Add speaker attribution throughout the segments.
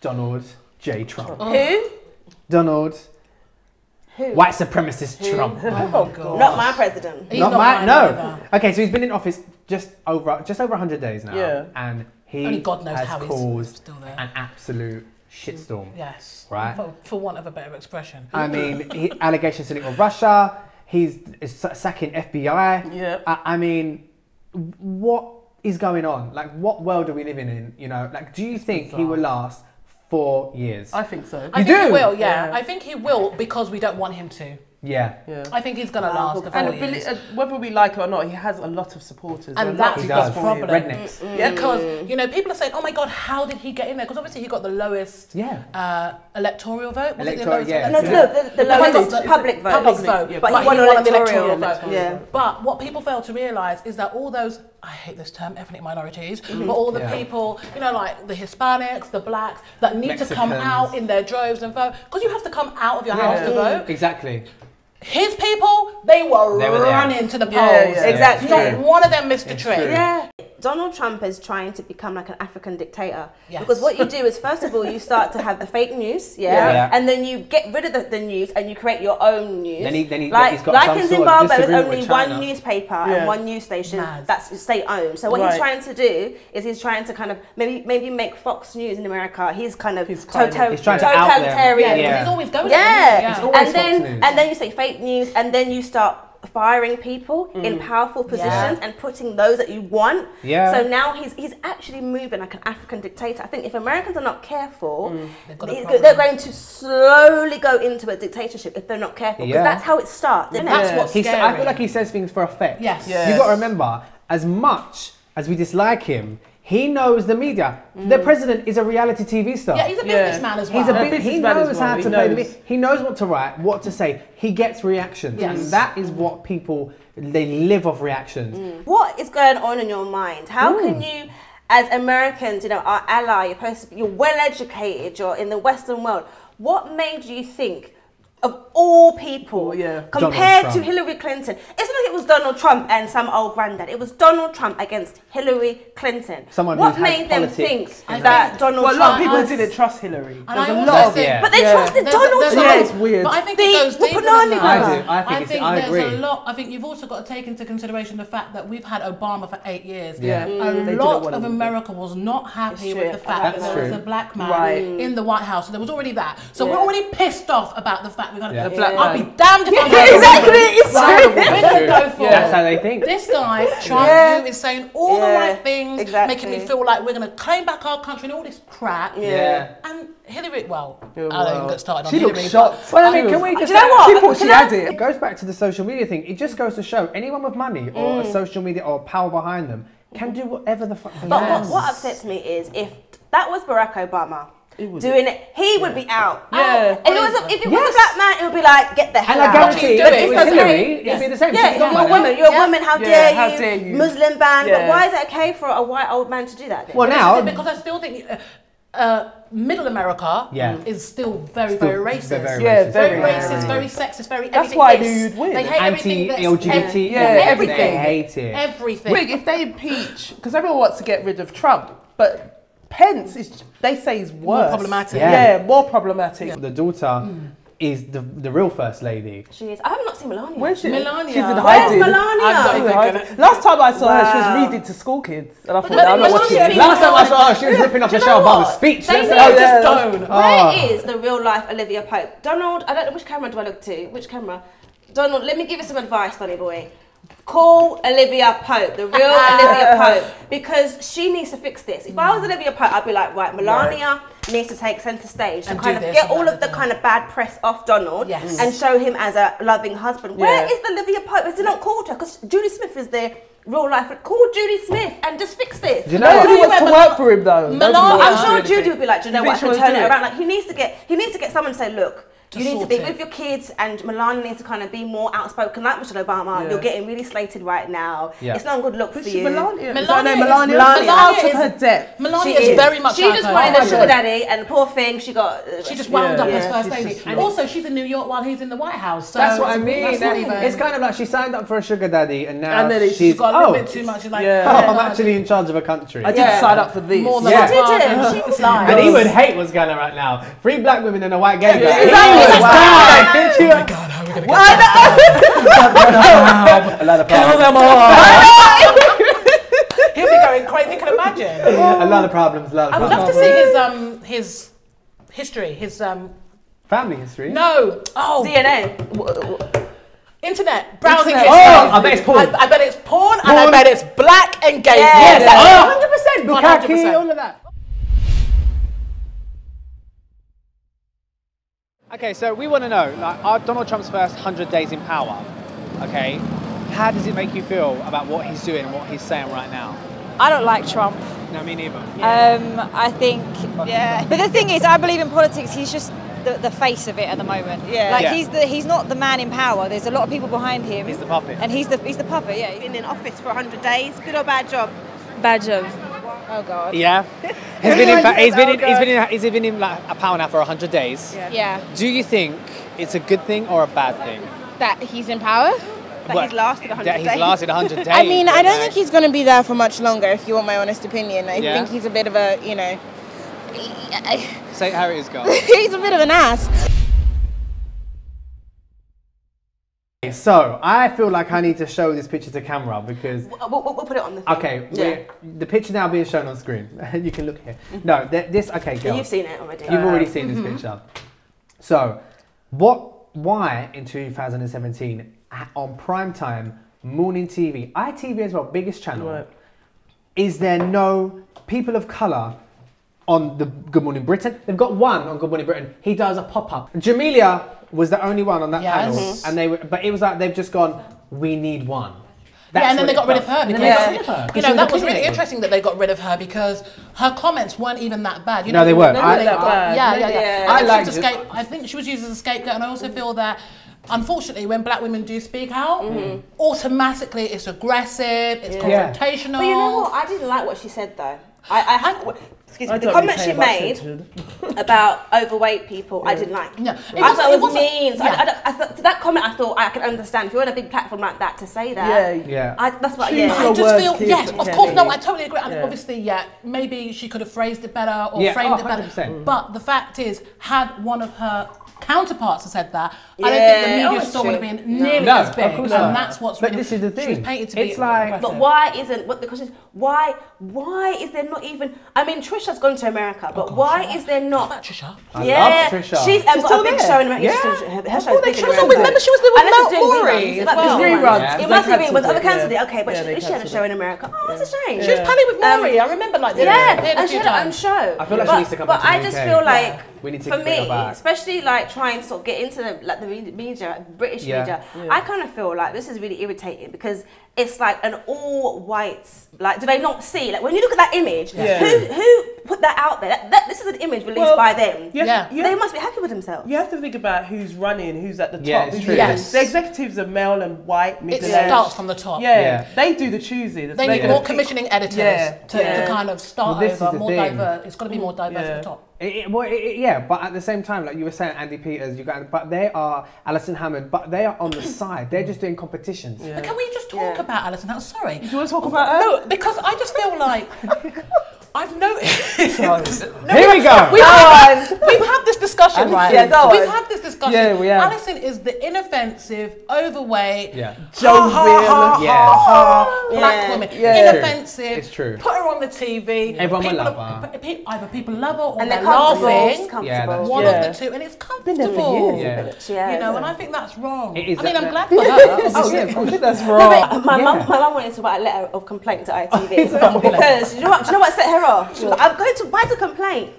Speaker 1: Donald J. Trump.
Speaker 2: Who?
Speaker 1: Donald.
Speaker 2: Who?
Speaker 1: White supremacist Trump.
Speaker 3: Oh God.
Speaker 2: Not my president.
Speaker 1: Not my, no.
Speaker 3: Either.
Speaker 1: Okay, so he's been in office just over 100 days now.
Speaker 3: Yeah.
Speaker 1: And he
Speaker 3: Only God knows
Speaker 1: has
Speaker 3: how he's
Speaker 1: caused
Speaker 3: still there.
Speaker 1: an absolute shitstorm.
Speaker 3: Yes.
Speaker 1: Right.
Speaker 3: For want of a better expression.
Speaker 1: I mean, allegations linked with Russia. He's sacking FBI.
Speaker 3: Yeah.
Speaker 1: I mean, what is going on? Like, what world are we living in? You know, like, do you think he will last 4 years?
Speaker 3: I think so.
Speaker 1: You
Speaker 3: I think
Speaker 1: do?
Speaker 3: he will, yeah. I think he will because we don't want him to.
Speaker 1: Yeah.
Speaker 3: I think he's going to last the 4 years.
Speaker 4: Whether we like it or not, he has a lot of supporters.
Speaker 3: And that's the problem.
Speaker 1: Rednecks.
Speaker 3: Yeah, because, you know, people are saying, oh my God, how did he get in there? Because obviously he got the lowest electoral vote. Was it the lowest?
Speaker 2: No, the lowest public vote.
Speaker 3: Public vote.
Speaker 2: Yeah,
Speaker 3: but
Speaker 2: he
Speaker 3: he won
Speaker 2: won
Speaker 3: the electoral
Speaker 2: vote.
Speaker 3: vote.
Speaker 2: Yeah.
Speaker 3: But what people fail to realise is that all those, I hate this term, ethnic minorities, but all the people, you know, like the Hispanics, the blacks, that need to come out in their droves and vote. Because you have to come out of your house to vote.
Speaker 1: Exactly.
Speaker 3: His people, they were running to the polls.
Speaker 2: Yeah. Exactly.
Speaker 3: Not one of them missed a trick.
Speaker 2: Yeah. Donald Trump is trying to become like an African dictator.
Speaker 3: Yes.
Speaker 2: Because what you do is, first of all, you start to have the fake news, and then you get rid of the news and you create your own news.
Speaker 1: Then he's
Speaker 2: like
Speaker 1: got some
Speaker 2: in
Speaker 1: sort of
Speaker 2: Zimbabwe, there's
Speaker 1: disagreement
Speaker 2: only
Speaker 1: with China.
Speaker 2: one newspaper and one news station that's state-owned. So what he's trying to do is he's trying to kind of maybe make Fox News in America. He's kind of totalitarian.
Speaker 3: Yeah. He's always going.
Speaker 2: And then you say fake news, and then you start firing people in powerful positions and putting those that you want. So now he's actually moving like an African dictator. I think if Americans are not careful, they're going to slowly go into a dictatorship if they're not careful. Because that's how it starts.
Speaker 3: That's what's scary.
Speaker 1: I feel like he says things for effect.
Speaker 3: Yes.
Speaker 1: You've got to remember, as much as we dislike him, he knows the media. The president is a reality TV star.
Speaker 3: Yeah, he's a businessman as well.
Speaker 1: He knows how to play the media. He knows what to write, what to say. He gets reactions.
Speaker 3: Yes.
Speaker 1: And that is what people, they live off reactions.
Speaker 2: What is going on in your mind? How can you, as Americans, you know, our ally, you're well educated, you're in the Western world. What made you think, of all people, compared to Hillary Clinton? It's not like it was Donald Trump and some old granddad. It was Donald Trump against Hillary Clinton.
Speaker 1: What
Speaker 2: made them think that Donald Trump...
Speaker 4: a lot of people didn't trust Hillary.
Speaker 3: But they
Speaker 2: trusted Donald Trump.
Speaker 4: Yeah, it's weird.
Speaker 3: But I think it goes deeper than that.
Speaker 1: I agree.
Speaker 3: There's a lot. I think you've also got to take into consideration the fact that we've had Obama for 8 years.
Speaker 1: Yeah.
Speaker 3: A lot of America was not happy with the fact that there was a black man in the White House. So there was already that. So we're already pissed off about the fact we've got I'll be damned if I'm we're going to go for
Speaker 1: That's how they think.
Speaker 3: This guy, Trump, is saying all the right things, making me feel like we're going to claim back our country and all this crap. And Hillary, I don't even get started on Hillary.
Speaker 4: She looked shocked.
Speaker 1: Well, I mean, can we just...
Speaker 2: Do you know what?
Speaker 4: She thought she had it.
Speaker 1: It goes back to the social media thing. It just goes to show anyone with money or a social media or power behind them can do whatever the fuck they want.
Speaker 2: But what upsets me is if that was Barack Obama doing it, he would be out.
Speaker 4: Yeah.
Speaker 2: If it was a black man, it would be like, get the hell out.
Speaker 1: And I guarantee
Speaker 3: But
Speaker 1: it with Hillary, it'd be the same.
Speaker 2: Yeah, you're a woman. You're a woman. How dare you? Muslim ban.
Speaker 4: Yeah.
Speaker 2: But why is it okay for a white old man to do that? Then?
Speaker 1: Well, now...
Speaker 3: Because I still think middle America is still very racist. Very racist, very sexist, very everything.
Speaker 4: That's why you'd win.
Speaker 3: They hate
Speaker 1: Anti-LGBT.
Speaker 4: Everything.
Speaker 1: They hate it.
Speaker 3: Everything.
Speaker 4: If they impeach, because everyone wants to get rid of Trump, but Pence is, they say, is worse.
Speaker 3: More problematic.
Speaker 4: Yeah, more problematic.
Speaker 1: The daughter is the real first lady.
Speaker 2: She is. I have not seen Melania.
Speaker 4: Where's she?
Speaker 3: Melania.
Speaker 4: She's in
Speaker 2: Where's
Speaker 4: hiding.
Speaker 2: Melania?
Speaker 4: Last time I saw her, she was reading to school kids, and I thought, I'm not watching this.
Speaker 1: Last time I saw her, she was ripping off Michelle Obama's speech.
Speaker 3: Just don't.
Speaker 2: Where is the real life Olivia Pope? Donald, I don't know, which camera do I look to? Which camera? Donald, let me give you some advice, Donny boy. Call Olivia Pope, the real Olivia Pope, because she needs to fix this. If I was Olivia Pope, I'd be like, right, Melania needs to take centre stage and kind of get all of the kind of bad press off Donald and show him as a loving husband. Where is the Olivia Pope? Has he not called her? Because Judy Smith is there. Real life, call Judy Smith and just fix this.
Speaker 1: You know,
Speaker 4: nobody wants to work for him though.
Speaker 2: I'm sure Judy would be like, do you know what? I can turn it around. Like he needs to get someone to say, look, You need to be with your kids, and Melania needs to kind of be more outspoken, like Michelle Obama. You're getting really slated right now. It's not a good look for you.
Speaker 4: Melania is
Speaker 3: out
Speaker 4: of her depth.
Speaker 3: Melania is very much.
Speaker 2: She just wanted a sugar daddy, and the poor thing, she just
Speaker 3: wound up as first lady. And also, she's in New York while he's in the White House. So
Speaker 1: that's what I mean. It's kind of like she signed up for a sugar daddy, and now
Speaker 3: she's got a little bit too much. Like,
Speaker 1: I'm actually in charge of a country.
Speaker 4: I did sign up for this.
Speaker 3: More than I
Speaker 2: didn't.
Speaker 1: And he would hate what's going on right now. 3 black women and a white gay guy.
Speaker 3: Exactly.
Speaker 1: Oh my God, how are we going to get that? A lot of problems.
Speaker 3: Kill them all. He'll be going crazy. You can imagine.
Speaker 1: A lot of problems.
Speaker 3: I would love to see his history. His
Speaker 1: family history.
Speaker 3: No. Oh.
Speaker 2: DNA.
Speaker 3: Internet browsing history.
Speaker 1: Oh, I bet it's porn.
Speaker 3: I bet it's porn, and I bet it's black and gay.
Speaker 1: Yes, 100%. Bukkake, all of that. Okay, so we want to know, like, are Donald Trump's first 100 days in power, okay, how does it make you feel about what he's doing and what he's saying right now?
Speaker 5: I don't like Trump.
Speaker 1: No, me neither.
Speaker 5: I think, but the thing is, I believe in politics, he's just the face of it at the moment. He's not the man in power. There's a lot of people behind him.
Speaker 1: He's the puppet.
Speaker 5: And he's the puppet, yeah.
Speaker 2: Been in office for 100 days, good or bad job?
Speaker 5: Bad job. Oh God.
Speaker 1: Yeah. He's been in like a power now for 100 days.
Speaker 5: Yeah.
Speaker 1: Do you think it's a good thing or a bad thing?
Speaker 5: That he's in power?
Speaker 2: He's lasted 100 days.
Speaker 1: He's lasted 100 days.
Speaker 6: I mean, I don't think he's going to be there for much longer, if you want my honest opinion. I think he's a bit of a,
Speaker 1: Say it how it is, girl.
Speaker 6: he's a bit of an ass.
Speaker 1: So, I feel like I need to show this picture to camera because...
Speaker 2: We'll put it on the thing.
Speaker 1: Okay, the picture now being shown on screen. You can look here. No, okay, girl.
Speaker 2: You've seen it already.
Speaker 1: You've already seen this picture. So, why in 2017, on primetime, morning TV, ITV as well, biggest channel, is there no people of colour on the Good Morning Britain? They've got one on Good Morning Britain. He does a pop-up. Jamelia was the only one on that panel, and but it was like they've just gone, we need one.
Speaker 3: And then they got rid of her because that was really interesting that they got rid of her because her comments weren't even that bad.
Speaker 1: No, they weren't.
Speaker 3: I think she was used as a scapegoat, and I also feel that unfortunately, when black women do speak out, automatically it's aggressive, it's confrontational.
Speaker 2: But you know what? I didn't like what she said though. The comment she made about overweight people, I didn't like.
Speaker 3: No,
Speaker 2: I thought it was mean. So that comment, I thought I could understand if you're on a big platform like that to say that. That's what.
Speaker 3: I just feel of course. No, I totally agree. And obviously, maybe she could have phrased it better or framed it better. But the fact is, had one of her counterparts have said that, I don't think the media still would have been nearly as big. And that's what's really.
Speaker 1: But this is the thing.
Speaker 3: She was painted to be.
Speaker 1: It's like.
Speaker 2: But why isn't? What the question is? Why is there not even? I mean, Trisha's gone to America, but why is there not?
Speaker 3: Trisha.
Speaker 1: I love Trisha.
Speaker 2: She's got a big show in America. Her show's big in America.
Speaker 3: Remember, she was there with Mel Maury.
Speaker 2: Reruns. It must have been with other candidates. Okay, but she had a show in America. Oh, that's a shame.
Speaker 3: She was panning with Maury. I remember like this.
Speaker 2: And she had her own show.
Speaker 1: I feel like she needs to come back to the UK.
Speaker 2: But I just feel like.
Speaker 1: We need to
Speaker 2: for me, especially like trying to sort of get into the media, British media, I kind of feel like this is really irritating because it's like an all whites. Like, do they not see? Like when you look at that image, who put that out there? This is an image released by them. They must be happy with themselves.
Speaker 4: You have to think about who's running, who's at the
Speaker 1: Yeah,
Speaker 4: top.
Speaker 1: it's true.
Speaker 4: The executives are male and white, middle-aged.
Speaker 3: It starts from the top.
Speaker 4: They do the choosing.
Speaker 3: They need more commissioning editors to kind of start over, more diverse. It's got to be more diverse at the top.
Speaker 1: But at the same time, like you were saying, Andy Peters, but they are Alison Hammond, but they are on the side. They're just doing competitions.
Speaker 3: But can we just talk about Alison Hammond? Sorry.
Speaker 4: Do you want to talk about her?
Speaker 3: No, because I just feel like I've noticed.
Speaker 1: Here we go.
Speaker 3: We've had this discussion, right?
Speaker 2: We've
Speaker 3: had this discussion.
Speaker 4: Yeah, we have.
Speaker 3: Alison is the inoffensive, overweight,
Speaker 4: jovial,
Speaker 3: black woman. Inoffensive.
Speaker 1: It's true.
Speaker 3: Put her on the TV.
Speaker 1: Everyone will love her.
Speaker 3: Either people love her or
Speaker 2: and
Speaker 3: they're laughing.
Speaker 2: One
Speaker 3: of the two, and it's comfortable. And I think that's wrong.
Speaker 1: It is.
Speaker 3: I mean, I'm glad for her.
Speaker 1: Of course that's wrong.
Speaker 2: My mum wanted to write a letter of complaint to ITV because do you know what set her off? She was like, I'm going to write a complaint.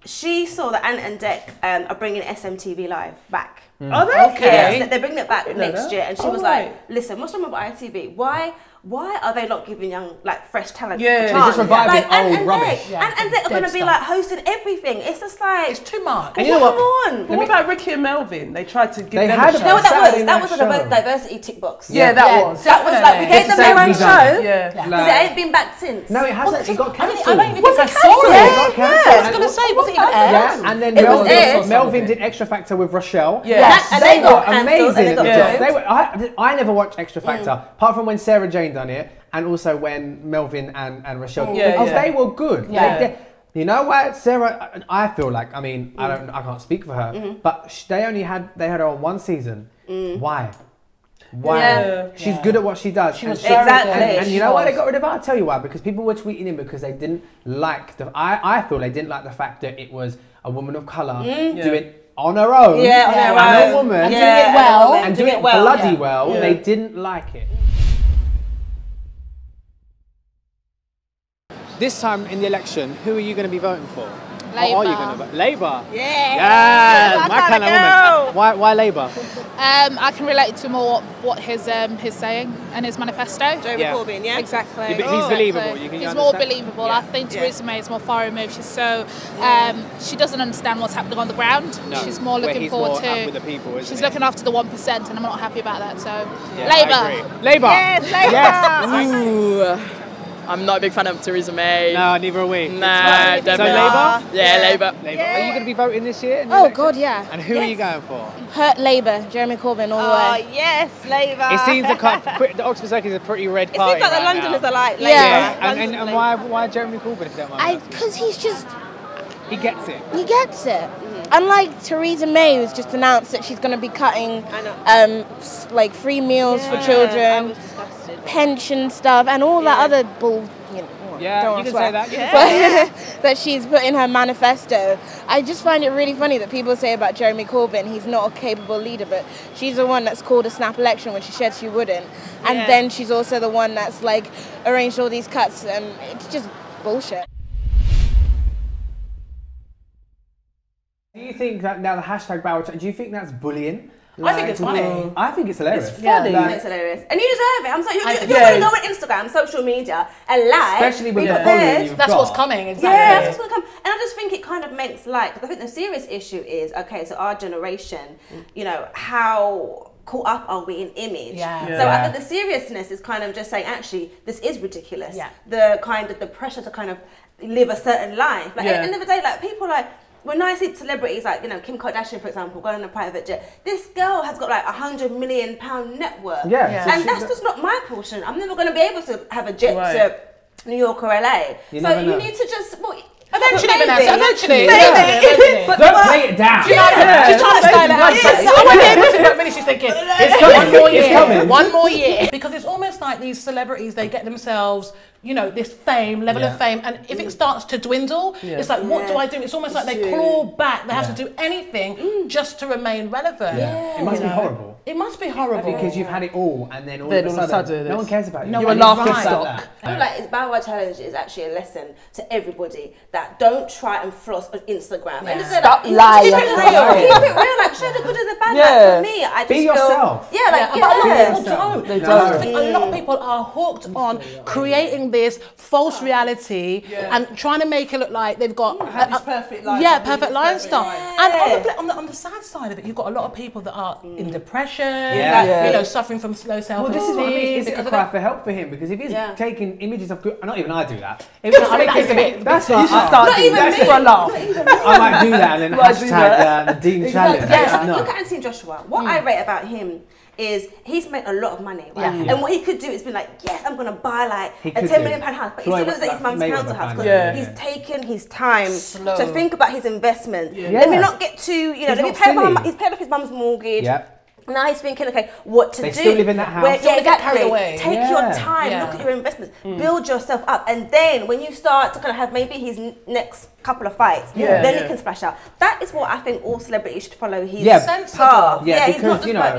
Speaker 2: She saw that Ant and Dec are bringing SMTV Live back.
Speaker 4: Are they?
Speaker 3: Okay.
Speaker 2: They're bringing it back next year, and she was like, "Listen, what's wrong with ITV? Why why are they not giving young, like, fresh talent a
Speaker 1: They're
Speaker 2: chance?
Speaker 1: just reviving
Speaker 2: Like,
Speaker 1: old rubbish.
Speaker 2: And they're going to be like hosting everything. It's just like,
Speaker 3: it's too much.
Speaker 1: And you know what?
Speaker 2: Come on.
Speaker 4: What about Ricky and Melvin? They tried to give them
Speaker 1: had
Speaker 4: a
Speaker 1: a
Speaker 2: You know what that
Speaker 1: Saturday
Speaker 2: was? That was
Speaker 1: night
Speaker 2: a
Speaker 1: show.
Speaker 2: diversity tick box.
Speaker 4: Yeah, that was.
Speaker 2: That was like, we gave them their own show
Speaker 4: Yeah.
Speaker 2: because it ain't been back since.
Speaker 1: No, it hasn't. It got cancelled.
Speaker 3: I don't even think I saw
Speaker 1: cancelled?
Speaker 3: it.
Speaker 1: Yeah, it got cancelled.
Speaker 3: I was going to say, was it even aired?
Speaker 1: Yeah, and then
Speaker 2: It was aired.
Speaker 1: Melvin did Extra Factor with Rochelle.
Speaker 4: Yes.
Speaker 2: And
Speaker 1: They
Speaker 2: they
Speaker 1: were
Speaker 2: got cancelled
Speaker 1: amazing
Speaker 2: and
Speaker 1: at
Speaker 2: they
Speaker 1: the
Speaker 2: got
Speaker 1: job.
Speaker 2: removed.
Speaker 1: They were. I never watched Extra Factor, apart from when Sarah Jane done it, and also when Melvin and Rochelle, because they were good.
Speaker 4: Yeah.
Speaker 1: You know what, Sarah? I feel like, I mean, I can't speak for her, but they had her on one season. Why? Why?
Speaker 2: Yeah.
Speaker 1: She's good at what she does.
Speaker 3: She was
Speaker 2: Exactly.
Speaker 1: And you know why they got rid of her? I'll tell you why. Because people were tweeting in because they didn't like I feel they didn't like the fact that it was a woman of colour doing on her own.
Speaker 2: Yeah, on her
Speaker 1: and
Speaker 2: own.
Speaker 1: a woman.
Speaker 3: And doing it well.
Speaker 1: And doing it bloody
Speaker 2: yeah.
Speaker 1: well. They didn't like it. This time in the election, who are you going to be voting for?
Speaker 7: Labour.
Speaker 1: Or are you going to vote? Labour?
Speaker 7: Yeah.
Speaker 1: Yeah, my kind of woman. Why Labour?
Speaker 7: I can relate to more what his saying and his manifesto.
Speaker 2: Jeremy Corbyn, yeah?
Speaker 7: Exactly.
Speaker 1: He's believable. You
Speaker 7: He's more
Speaker 1: understand?
Speaker 7: believable. I think Theresa May is more far removed. She's so she doesn't understand what's happening on the ground.
Speaker 1: No,
Speaker 7: She's more
Speaker 1: where
Speaker 7: looking
Speaker 1: he's
Speaker 7: forward
Speaker 1: more
Speaker 7: to.
Speaker 1: up with the people, isn't
Speaker 7: she's
Speaker 1: he?
Speaker 7: looking after the 1%, and I'm not happy about that. So
Speaker 1: Yeah,
Speaker 7: Labour.
Speaker 1: Labour.
Speaker 2: Yes, Labour.
Speaker 8: Ooh, I'm not a big fan of Theresa May.
Speaker 1: No, neither are we.
Speaker 8: Nah,
Speaker 1: So
Speaker 8: definitely.
Speaker 1: Labour?
Speaker 8: Yeah, Labour.
Speaker 1: Labour. Are you going to be voting this year? in the
Speaker 6: Oh
Speaker 1: election?
Speaker 6: God, yeah.
Speaker 1: And who are you going for?
Speaker 6: Hurt Labour, Jeremy Corbyn all the way.
Speaker 2: Yes, Labour.
Speaker 1: It seems the Oxford Circle is a pretty red
Speaker 2: It
Speaker 1: party.
Speaker 2: seems like the
Speaker 1: right
Speaker 2: Londoners
Speaker 1: now.
Speaker 2: are like Labour.
Speaker 6: Yeah.
Speaker 1: And why Jeremy Corbyn, if you don't mind?
Speaker 6: Because he's just,
Speaker 1: He gets it.
Speaker 6: he gets it. Unlike Theresa May, who's just announced that she's going to be cutting like free meals for
Speaker 2: I
Speaker 6: children,
Speaker 2: was disgusted.
Speaker 6: pension stuff, and all that other bull.
Speaker 1: Yeah,
Speaker 6: don't
Speaker 1: you
Speaker 6: wanna
Speaker 1: can
Speaker 6: swear.
Speaker 1: say that. You can say that.
Speaker 6: That she's put in her manifesto. I just find it really funny that people say about Jeremy Corbyn he's not a capable leader, but she's the one that's called a snap election when she said she wouldn't, and then she's also the one that's like arranged all these cuts, and it's just bullshit.
Speaker 1: Do you think that now the hashtag Bower, do you think that's bullying?
Speaker 3: I think it's funny.
Speaker 1: I think it's hilarious.
Speaker 4: It's funny.
Speaker 2: It's hilarious. And you deserve it. I'm sorry. If you're going to go on Instagram, social media, and lie,
Speaker 1: Especially with
Speaker 2: be
Speaker 1: the
Speaker 2: prepared.
Speaker 1: following you've
Speaker 3: That's
Speaker 1: got.
Speaker 3: what's coming, exactly.
Speaker 2: Yeah, that's what's going to come. And I just think it kind of makes like, because I think the serious issue is, okay, so our generation, you know, how caught up are we in image?
Speaker 3: Yeah.
Speaker 2: So I think the seriousness is kind of just saying, actually, this is ridiculous.
Speaker 3: Yeah.
Speaker 2: The kind of the pressure to kind of live a certain life. Like at the end of the day, like people like, when I see celebrities like, you know, Kim Kardashian, for example, going on a private jet, this girl has got like £100 million net worth.
Speaker 1: Yeah. So
Speaker 2: And that's just not my portion. I'm never going to be able to have a jet to New York or LA.
Speaker 1: You
Speaker 2: So
Speaker 1: never
Speaker 2: you
Speaker 1: know.
Speaker 2: need to just, well,
Speaker 3: Eventually,
Speaker 2: maybe.
Speaker 3: Vanessa. Eventually.
Speaker 2: Maybe.
Speaker 3: But
Speaker 1: Don't play it down.
Speaker 3: she's trying to style it out. I won't be able to, but really she's thinking,
Speaker 1: It's coming.
Speaker 3: one more year.
Speaker 1: It's coming.
Speaker 3: One more year. Because it's almost like these celebrities, they get themselves, you know, this fame, level of fame, and if it starts to dwindle, it's like, what do I do? It's almost like they claw back. They have to do anything just to remain relevant.
Speaker 1: It must be horrible.
Speaker 3: It must be horrible.
Speaker 1: Because you've had it all, and then all of a sudden, no one cares about you.
Speaker 3: No
Speaker 1: You
Speaker 3: one
Speaker 1: were laughing
Speaker 3: is
Speaker 1: stock.
Speaker 3: right.
Speaker 2: I feel like Bow Wow Challenge is actually a lesson to everybody that don't try and floss on Instagram. And just
Speaker 6: Stop
Speaker 2: like,
Speaker 6: lying.
Speaker 2: Keep it real. Keep it real. Like, share the good and the bad. Like, for me, I just
Speaker 1: Be
Speaker 2: feel,
Speaker 1: yourself.
Speaker 2: Yeah, like,
Speaker 3: But a lot of people
Speaker 1: Yeah.
Speaker 3: don't.
Speaker 4: They
Speaker 3: I
Speaker 4: don't.
Speaker 3: think a lot of people are hooked on creating this false reality and trying to make it look like they've got
Speaker 4: this perfect life.
Speaker 3: Yeah, perfect lifestyle.
Speaker 4: life.
Speaker 3: And on the sad side of it, you've got a lot of people that are in depression,
Speaker 1: Yeah.
Speaker 3: you know, suffering from low
Speaker 1: Well,
Speaker 3: self-esteem.
Speaker 1: this is what I mean. Is it a
Speaker 3: because of
Speaker 1: cry
Speaker 3: that.
Speaker 1: for help for him? Because if he's taking images of good, not even I do that. If
Speaker 3: I mean, that is a bit-
Speaker 1: that's
Speaker 4: You
Speaker 1: not.
Speaker 4: should start doing
Speaker 2: even
Speaker 4: that
Speaker 2: me.
Speaker 4: for a laugh.
Speaker 1: I might do that and then
Speaker 4: Might do
Speaker 1: hashtag the Dean Challenge.
Speaker 2: Yes,
Speaker 1: That's
Speaker 2: look
Speaker 1: not.
Speaker 2: at Anthony Joshua. What I rate about him is he's made a lot of money, right?
Speaker 3: Yeah.
Speaker 2: And what he could do is be like, yes, I'm gonna buy like
Speaker 1: He
Speaker 2: a
Speaker 1: could
Speaker 2: £10
Speaker 1: do.
Speaker 2: million house, but he
Speaker 1: Floyd
Speaker 2: still lives at his mum's
Speaker 1: Mayweather
Speaker 2: council house
Speaker 1: kind
Speaker 2: because
Speaker 1: of, yeah.
Speaker 2: he's taken his time
Speaker 3: Slow.
Speaker 2: to think about his investment.
Speaker 1: Yeah.
Speaker 2: Let me not get too, you know,
Speaker 1: He's
Speaker 2: let me
Speaker 1: not
Speaker 2: pay
Speaker 1: silly.
Speaker 2: he's paid off his mum's mortgage.
Speaker 1: Yep.
Speaker 2: Now he's thinking, okay, what to
Speaker 1: They
Speaker 2: do?
Speaker 1: still live in that house.
Speaker 2: Where,
Speaker 1: Don't
Speaker 2: yeah,
Speaker 3: get carried
Speaker 2: exactly.
Speaker 3: away.
Speaker 2: Take
Speaker 1: Yeah.
Speaker 2: your time,
Speaker 3: Yeah.
Speaker 2: look at your investments, build yourself up, and then when you start to kind of have maybe his next couple of fights, then he can splash out. That is what I think all celebrities should follow his
Speaker 3: Sensible.
Speaker 2: path.
Speaker 1: Yeah,
Speaker 2: he's not
Speaker 1: because
Speaker 2: just
Speaker 1: you know,
Speaker 2: like,